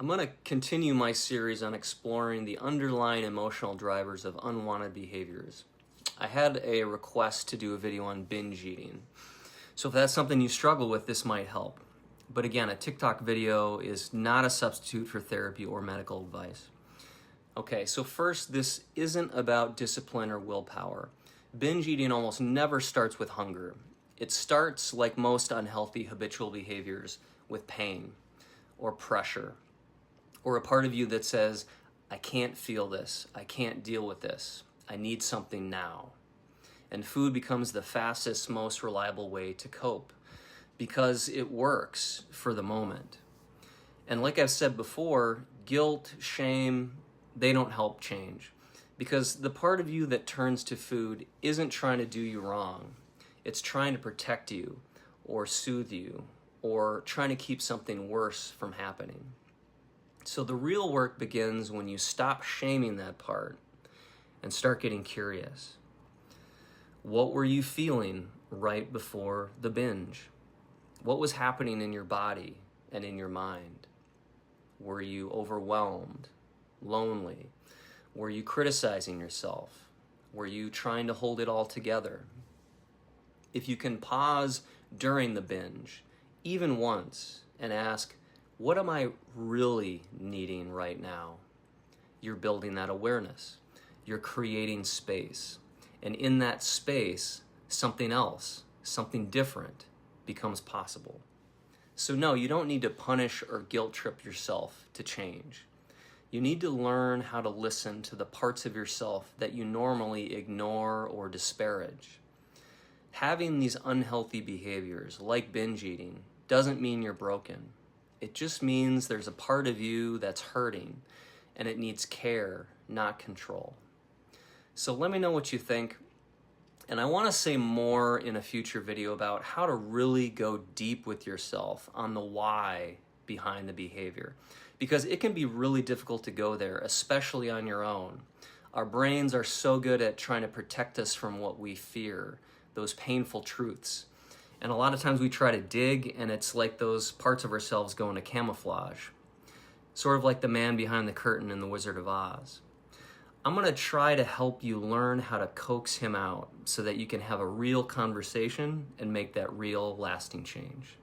I'm going to continue my series on exploring the underlying emotional drivers of unwanted behaviors. I had a request to do a video on binge eating. So if that's something you struggle with, this might help. But again, a TikTok video is not a substitute for therapy or medical advice. Okay, so first, this isn't about discipline or willpower. Binge eating almost never starts with hunger. It starts, like most unhealthy habitual behaviors, with pain or pressure, or a part of you that says, I can't feel this, I can't deal with this, I need something now. And food becomes the fastest, most reliable way to cope because it works for the moment. And like I've said before, guilt, shame, they don't help change, because the part of you that turns to food isn't trying to do you wrong. It's trying to protect you or soothe you or trying to keep something worse from happening. So the real work begins when you stop shaming that part and start getting curious. What were you feeling right before the binge? What was happening in your body and in your mind? Were you overwhelmed, lonely? Were you criticizing yourself? Were you trying to hold it all together? If you can pause during the binge, even once, and ask, what am I really needing right now? You're building that awareness. You're creating space. And in that space, something else, something different becomes possible. So no, you don't need to punish or guilt trip yourself to change. You need to learn how to listen to the parts of yourself that you normally ignore or disparage. Having these unhealthy behaviors, like binge eating, doesn't mean you're broken. It just means there's a part of you that's hurting, and it needs care, not control. So let me know what you think. And I want to say more in a future video about how to really go deep with yourself on the why behind the behavior, because it can be really difficult to go there, especially on your own. Our brains are so good at trying to protect us from what we fear, those painful truths. And a lot of times we try to dig, and it's like those parts of ourselves go into camouflage, sort of like the man behind the curtain in The Wizard of Oz. I'm going to try to help you learn how to coax him out so that you can have a real conversation and make that real lasting change.